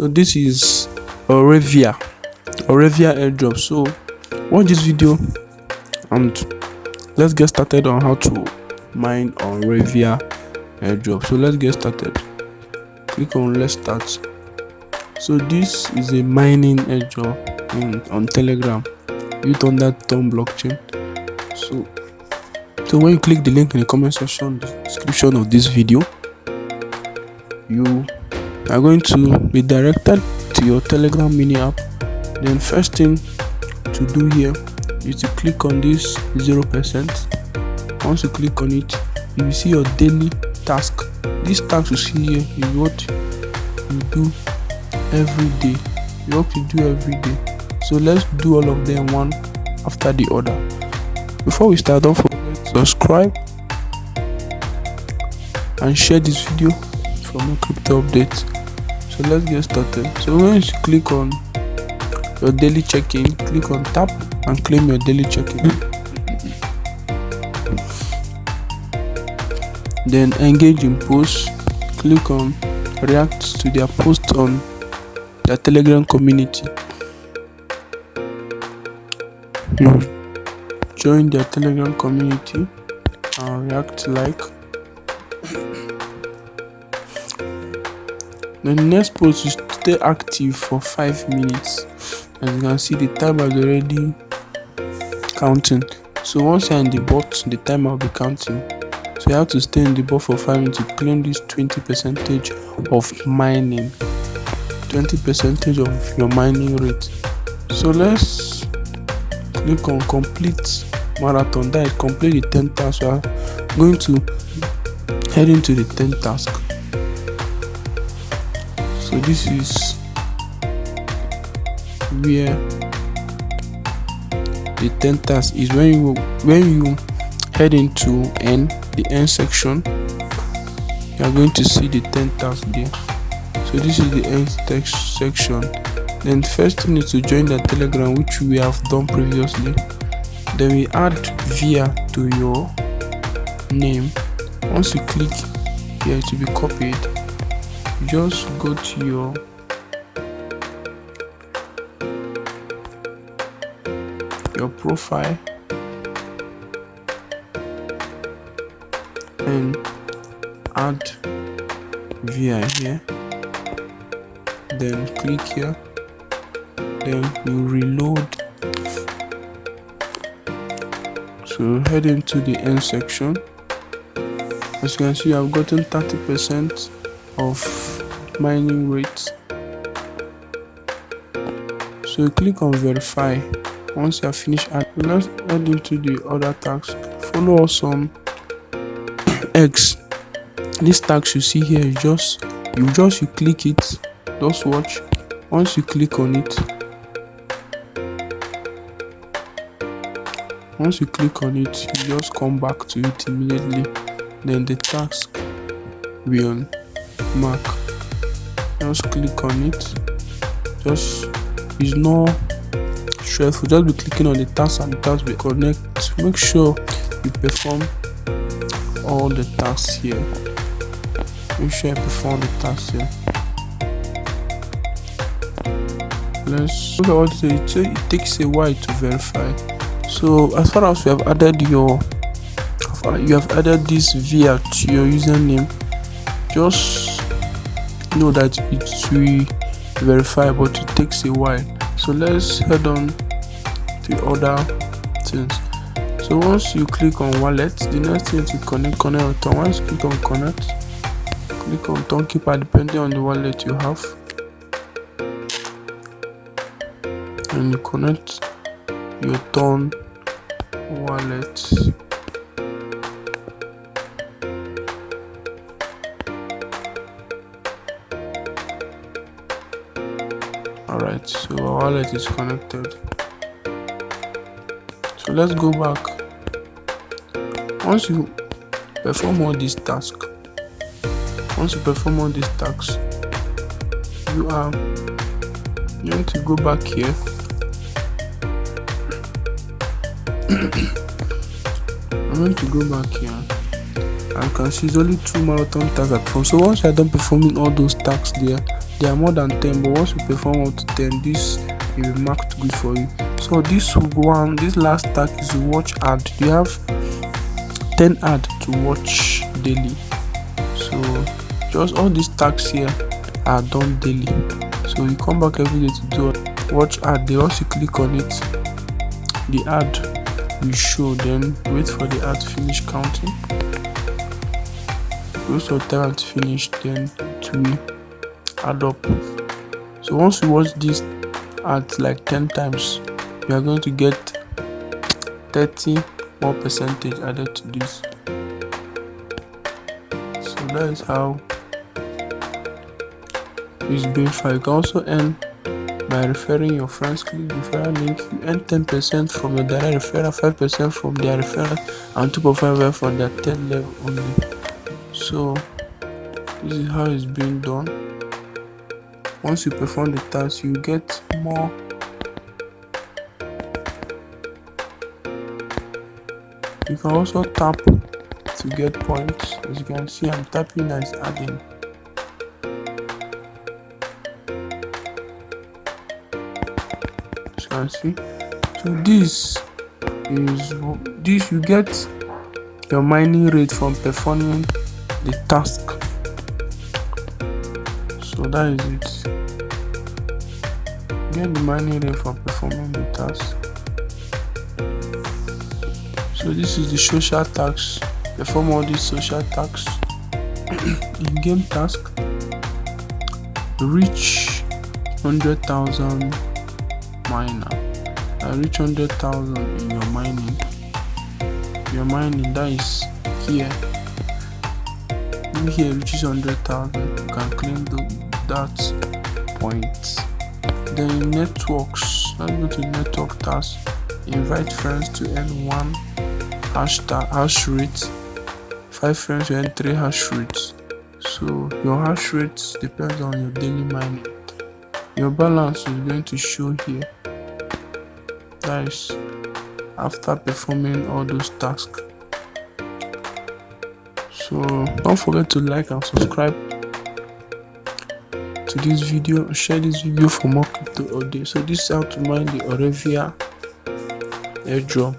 So this is AUREVIA airdrop. So watch this video and let's get started on how to mine AUREVIA airdrop. So let's get started. Click on let's start. So this is a mining airdrop on Telegram used on that Tom blockchain. So when you click the link in the comment section, the description of this video, you are going to be directed to your Telegram mini app. Then first thing to do here is to click on this 0%. Once you click on it, you will see your daily task. This task you see here is what you do every day. So let's do all of them one after the other. Before we start, don't forget to subscribe and share this video for more crypto updates. So let's get started. So when you click on your daily check-in, click on tap and claim your daily check-in. Then engage in posts. Click on react to their post on their Telegram community. You join their Telegram community and react like. The next post is stay active for 5 minutes. As you can see, the timer is already counting. So once you're in the bot, the timer will be counting. So you have to stay in the bot for 5 minutes to claim this 20% of mining. 20% of your mining rate. So let's click on complete marathon. That is complete the 10 tasks. We are going to head into the 10 task. So this is where the 10 task is. When you head into the end section, you are going to see the 10 tasks there. So this is the end text section. Then first thing is to join the Telegram, which we have done previously. Then we add via to your name. Once you click here, it will be copied. Just go to your profile and add via here. Then click here. Then you reload. So head into the end section. As you can see, I've gotten 30% of mining rate. So you click on verify. Once you have finished, let's head into the other task. Follow us on X. This task you see here is you click it. Just watch. Once you click on it, you just come back to it immediately. Then the task will mark. Just click on it. It's not stressful. Just be clicking on the task and the task will connect. Make sure you perform all the tasks here. Let's look at what it says. It takes a while to verify. So as far as you have added this via to your username, just know that it will verify, but it takes a while. So let's head on to other things. So once you click on wallet, the next thing is to connect or turn. Once you click on connect, click on turn keeper depending on the wallet you have, and you connect your turn wallet. Alright, so our wallet is connected. So let's go back. Once you perform all these tasks, you need to go back here. I'm going to go back here. I can see it's only 2 marathon tasks at home. So once you're done performing all those tasks there, there are more than 10, but once you perform up to 10, this will be marked good for you. So this last task is watch ad. You have 10 ad to watch daily. So just all these tasks here are done daily. So you come back every day to do watch ad. They also click on it, the ad will show, then wait for the ad to finish counting. Wait for time to finish, then it will add up. So once you watch this ad like 10 times, you are going to get 30 more percentage added to this. So that is how it's being fun. You can also earn by referring your friends. Click the referral link. You earn 10% from your direct referral, 5% from their referral, and 2.5 for their 10th level only. So this is how it's being done. Once you perform the task, you get more. You can also tap to get points. As you can see, I'm tapping and it's adding. As you can see, so this you get your mining rate from performing the task. So that is it. Get the mining rate for performing the task. So this is the social tasks. Perform all these social tasks. In game task, reach 100,000 miner. I reach 100,000 in your mining. Your mining, that is here. If here reaches 100,000, you can claim that point. Then in networks, let's go to network task. Invite friends to earn 1 hash rate. 5 friends to earn 3 hash rates. So your hash rates depends on your daily mining. Your balance is going to show here. That is after performing all those tasks. So don't forget to like and subscribe to this video. Share this video for more crypto updates. So this is how to mine the AUREVIA airdrop.